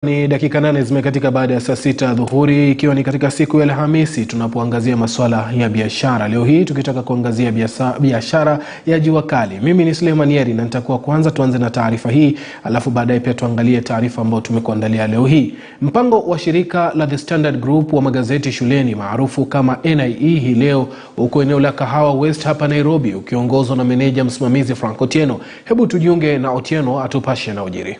Ni dakika 8 zimekatika baada ya saa 6 dhuhuri, ikiwa ni katika siku ya Alhamisi tunapoangazia masuala ya biashara. Leo hii tukitaka kuangazia biashara ya jua kali. Mimi ni Marion na nitakuwa kwanza tuanze na taarifa hii, alafu baadaye pia tuangalie taarifa ambayo tumekuandalia leo hii. Mpango wa shirika la The Standard Group wa magazeti shuleni maarufu kama NIE hii leo uko eneo la Kahawa West hapa Nairobi, ukiongozwa na meneja msimamizi Frank Otieno. Hebu tujiunge na Otieno atupashe na ujiri.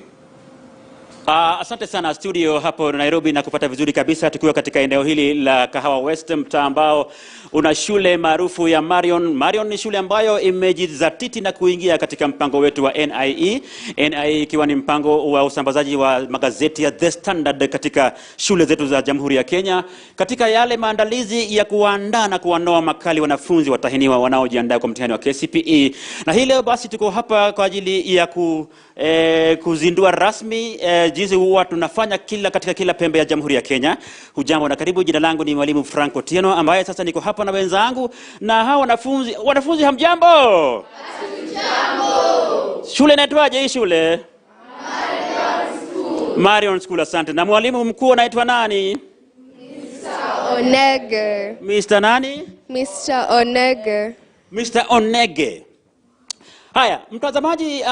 Asante sana studio hapo Nairobi na kupata vizuri kabisa tukiwa katika eneo hili la Kahawa West, mtaa ambao una shule maarufu ya Marion. Marion ni shule ambayo imejizatiti na kuingia katika mpango wetu wa NIE. NIE ikiwa ni mpango wa usambazaji wa magazeti ya The Standard katika shule zetu za Jamhuri ya Kenya, katika yale maandalizi ya kuandaa na kuwanoa makali wanafunzi watahiniwa wanaojiandaa kwa mtihani wa KCPE. Na hii leo basi tuko hapa kwa ajili ya kuzindua rasmi jinsi huwa tunafanya katika kila pembe ya Jamhuri ya Kenya. Hujambo na karibu. Jina langu ni mwalimu Frank Otieno ambaye sasa niko hapa na wenzangu, na hawa wanafunzi hamjambo? Hamjambo. Shule inaitwaje hii shule? Marion School. Asante. Na mwalimu mkuu anaitwa nani? Mr. Onege. Mr. nani? Mr. Onege. Mr. Onege. Haya, mtazamaji,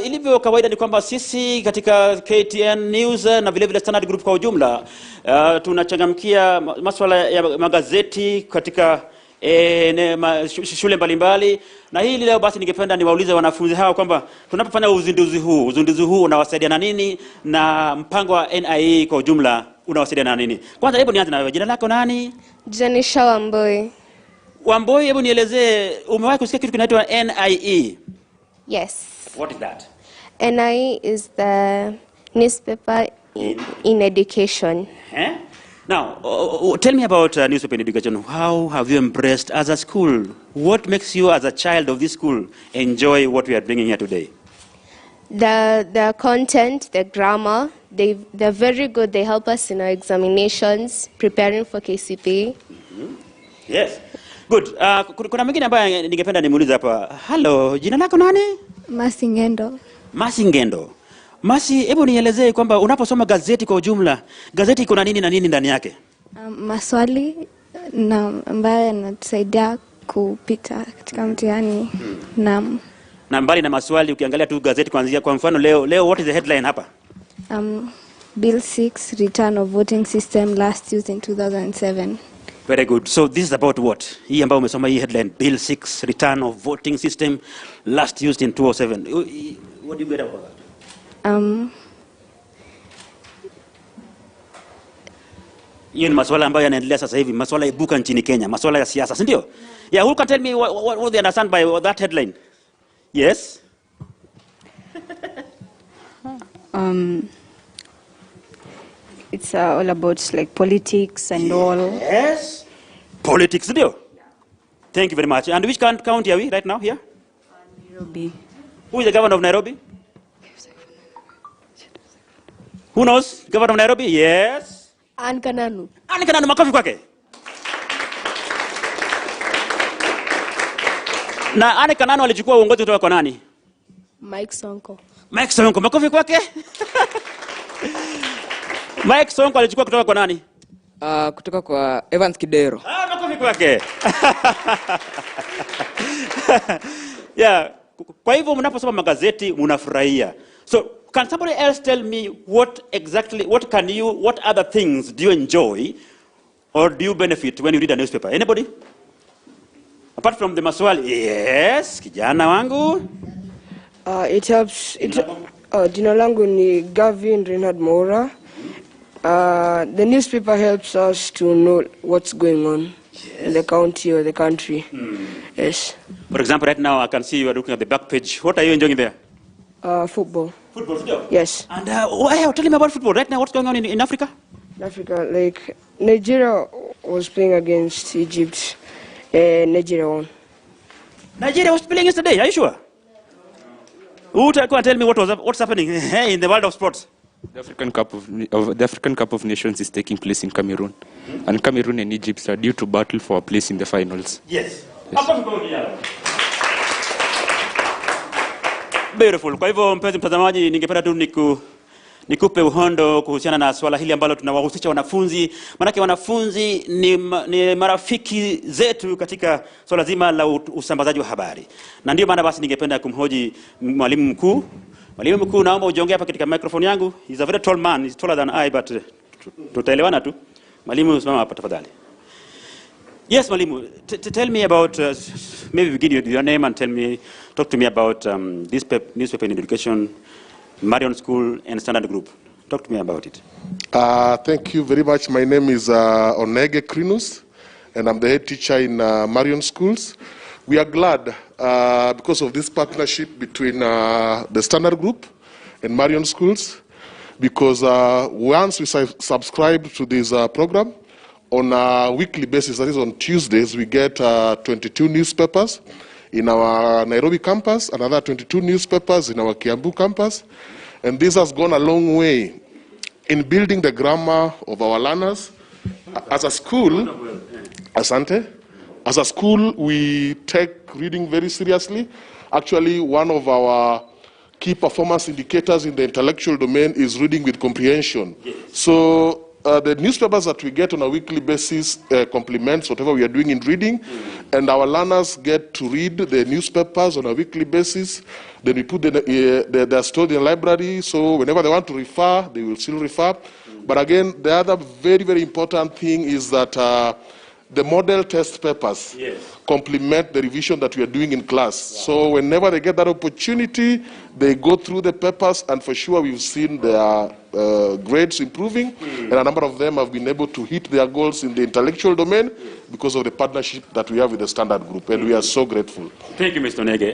ilivyo kawaida ni kwamba sisi katika KTN News na vile vile Standard Group kwa ujumla tunachangamkia masuala ya magazeti katika shule mbalimbali. Na hii leo basi ningependa niwaulize wanafunzi hawa kwamba tunapofanya uzinduzi huu unawasaidia na nini, na mpango wa NIE kwa ujumla unawasaidia na nini? Kwanza hebu nianze na wewe. Jina lako nani? Janisha Wamboi. Wamboi, hebu nielezee, umewahi kusikia kitu kinaitwa NIE? Yes. What is that? NIE is the newspaper in education. Now, tell me about newspaper in education. How have you embraced as a school? What makes you as a child of this school enjoy what we are bringing here today? The content, the grammar, they're very good. They help us in our examinations, preparing for KCPE. Yes. Good. Kuna mwingine ambaye ningependa nimuulize hapa. Hello, jina lako nani? Masingendo. Masingendo. Masi, hebu nielezee kwamba unaposoma gazeti kwa ujumla, gazeti iko na nini na nini ndani yake? Maswali na ambayo yanatusaidia kupita katika mtihani. Na mbali na maswali, ukiangalia tu gazeti kuanzia, kwa mfano leo what is the headline hapa? Bill 6, return of voting system last used in 2007. Very good. So this is about what? Hii ambayo umesoma hii headline, Bill 6, return of voting system last used in 2007. What do you get about that? Hiyo ni masuala ambayo yanaendelea sasa hivi, masuala ibuka nchini Kenya, masuala ya siasa, si ndio? Yeah, who can tell me what they understand by that headline? Yes? It's all about like politics and all. Yes. Politics, ndio? Thank you very much. And which county are we right now here? Nairobi. Who is the governor of Nairobi? Who knows? Governor of Nairobi? Yes. Anne Kananu. Anne Kananu, makofi kwake. Na Anne Kananu alichukua uongozi kutoka kwa nani? Mike Sonko. Mike Sonko, makofi kwake. Mike Sonko alichukua kutoka kwa nani? Kutoka kwa Evans Kidero. Makofi kwake. Yeah. Kwa hivyo mnaposoma magazeti mnafurahia. So can somebody else tell me what other things do you enjoy or do you benefit when you read a newspaper? Anybody? Apart from the maswali. Yes, kijana wangu. It helps. Jina langu ni Gavin Renard Moura. The newspaper helps us to know what's going on in the county or the country. Yes. For example, right now I can see you are looking at the back page. What are you enjoying there? Football. Football? Yes. And tell me about football. Right now, what's going on in Africa? In Africa, like Nigeria was playing against Egypt. Nigeria won. Nigeria was playing yesterday. Are you sure? Who can tell me what's happening in the world of sports? The African Cup of Nations is taking place in Cameroon, and Cameroon and Egypt are due to battle for a place in the finals. Yes. Beautiful. Kwa hivyo mpenzi mtazamaji, ningependa tu nikupe uhondo kuhusiana na swala hili ambalo tunawahusisha wanafunzi, manake wanafunzi ni marafiki zetu katika swala zima la usambazaji wa habari. Na ndio maana basi ningependa kumhoji mwalimu mkuu. Mwalimu mkuu, naomba ujiongee hapa katika microphone yangu. He's a very tall man, he's taller than I, but tutaelewana tu. Mwalimu, simama hapa tafadhali. Yes, mwalimu, tell me about, maybe begin with your name and talk to me about this newspaper in education, Marion School and Standard Group. Talk to me about it. Thank you very much. My name is Onege Krinus, and I'm the head teacher in Marion Schools. We are glad because of this partnership between the Standard Group and Marion Schools, because once we subscribe to this program, on a weekly basis, that is on Tuesdays, we get 22 newspapers in our Nairobi campus, another 22 newspapers in our Kiambu campus. And this has gone a long way in building the grammar of our learners. As a school, Asante, as a school, we take reading very seriously. Actually, one of our key performance indicators in the intellectual domain is reading with comprehension. Yes. So the newspapers that we get on a weekly basis complements whatever we are doing in reading, and our learners get to read the newspapers on a weekly basis. Then we put they're stored in the library, so whenever they want to refer, they will still refer. But again, the other very, very important thing is that the model test papers complement the revision that we are doing in class. So whenever they get that opportunity, they go through the papers, and for sure we've seen their grades improving, and a number of them have been able to hit their goals in the intellectual domain because of the partnership that we have with the Standard Group, and we are so grateful. Thank you, Mr. Nege.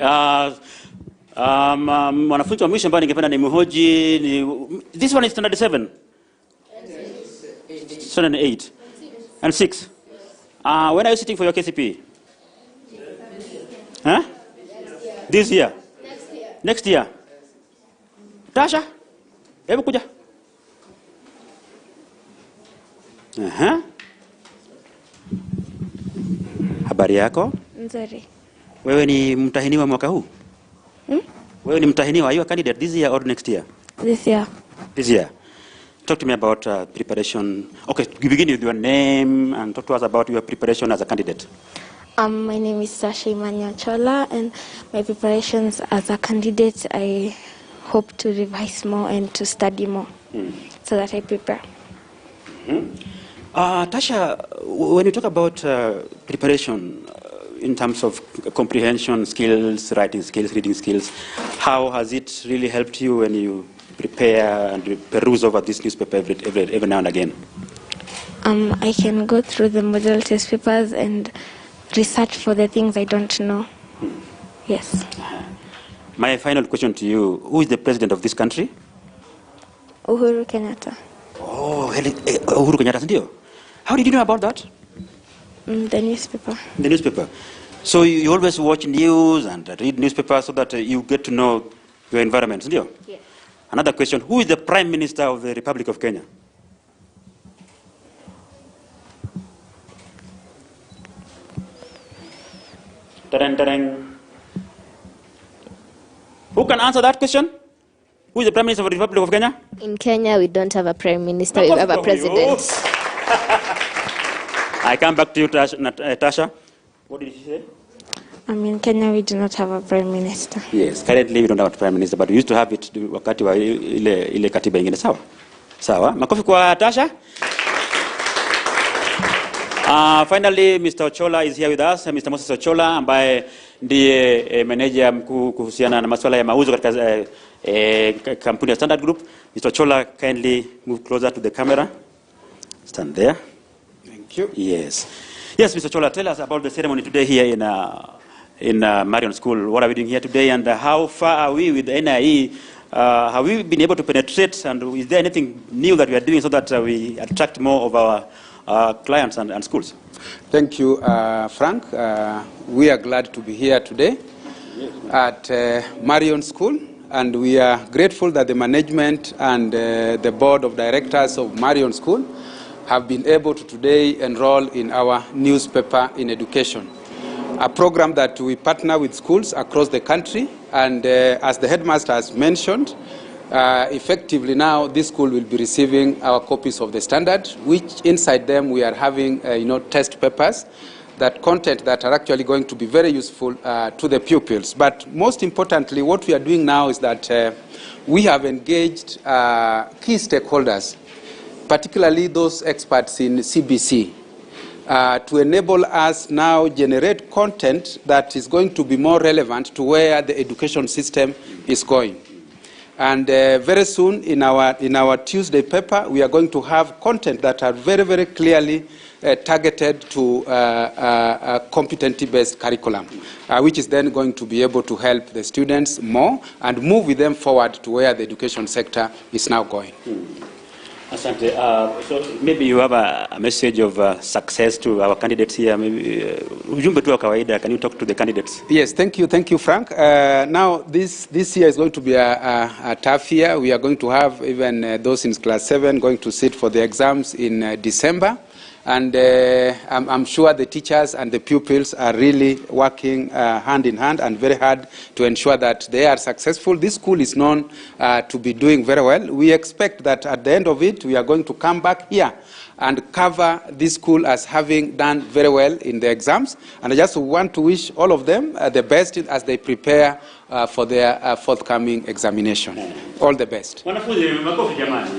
Mwanafunzi wa mwisho ambaye ningependa nimhoji ni, this one is standard 7? 7 and 8 and 6. When are you sitting for your KCP? Huh? This year? Next year. Tasha, hebu kuja. Habari yako? Nzuri. Wewe ni mtahiniwa mwaka huu? Wewe ni mtahiniwa, are you a candidate this year or next year? This year. This year. Talk to me about preparation. Okay, you begin with your name and talk to us about your preparation as a candidate. My name is Sasha Chola, and my preparations as a candidate, I hope to revise more and to study more so that I prepare. Tasha, when you talk about preparation in terms of comprehension skills, writing skills, reading skills, how has it really helped you when you prepare and peruse over this newspaper every now and again? I can go through the model test papers and research for the things I don't know. Yes. My final question to you, who is the president of this country? Uhuru Kenyatta. Oh, Uhuru Kenyatta, ndio. How did you know about that? The newspaper. The newspaper. So you always watch news and read newspapers so that you get to know your environment, ndio? Yes. Another question, who is the Prime Minister of the Republic of Kenya? Who can answer that question? Who is the Prime Minister of the Republic of Kenya? In Kenya, we don't have a prime minister, we have a president. I come back to you, Tasha. What did you say? In Kenya, we do not have a prime minister. Yes, currently we don't have a prime minister, but we used to have it wakati wa ile katiba ingine. Sawa? Sawa. Makofi kwa Tasha. Finally, Mr. Ochola is here with us. Mr. Moses Ochola, ambaye ndiye manager mkuu kuhusiana na masuala ya mauzo katika kampuni ya Standard Group. Mr. Ochola, kindly move closer to the camera. Stand there. Thank you. Yes. Yes, Mr. Ochola, tell us about the ceremony today here in Marion School. What are we doing here today, and how far are we with the NIE? Have we been able to penetrate, and is there anything new that we are doing so that we attract more of our clients and schools? Thank you, Frank. We are glad to be here today at Marion School, and we are grateful that the management and the board of directors of Marion School have been able to today enroll in our newspaper in education, a program that we partner with schools across the country. And as the headmaster has mentioned, Effectively now, this school will be receiving our copies of the standard, which inside them we are having, test papers, that content that are actually going to be very useful to the pupils. But most importantly, what we are doing now is that we have engaged key stakeholders, particularly those experts in CBC, to enable us now generate content that is going to be more relevant to where the education system is going. And very soon in our Tuesday paper, we are going to have content that are very, very clearly targeted to competency-based curriculum, which is then going to be able to help the students more and move with them forward to where the education sector is now going. Asante. So maybe you have a message of success to our candidates here. Maybe ujumbe tu wa kawaida. Can you talk to the candidates? Yes, thank you, Frank. Now this year is going to be a tough year. We are going to have even those in class 7 going to sit for the exams in December. And I'm sure the teachers and the pupils are really working hand in hand and very hard to ensure that they are successful. This school is known to be doing very well. We expect that at the end of it, we are going to come back here and cover this school as having done very well in the exams. And I just want to wish all of them the best as they prepare for their forthcoming examination. All the best. Wanafunzi, makofi jamani.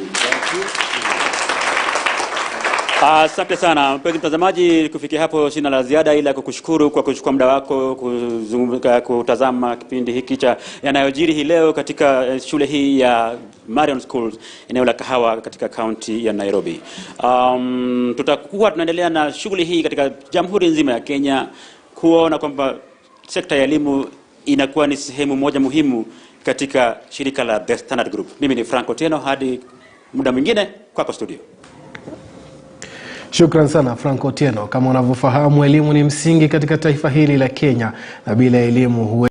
Asante sana mpenzi mtazamaji, kufikia hapo sina la ziada ila kukushukuru kwa kuchukua muda wako kuzunguka kutazama kipindi hiki cha yanayojiri hii leo katika shule hii ya Marion Schools eneo la Kahawa katika kaunti ya Nairobi. Tutakuwa tunaendelea na shughuli hii katika jamhuri nzima ya Kenya kuona kwamba sekta ya elimu inakuwa ni sehemu moja muhimu katika shirika la The Standard Group. Mimi ni Frank Otieno, hadi muda mwingine kwako studio. Shukran sana Frank Otieno. Kama unavyofahamu, elimu ni msingi katika taifa hili la Kenya, na bila elimu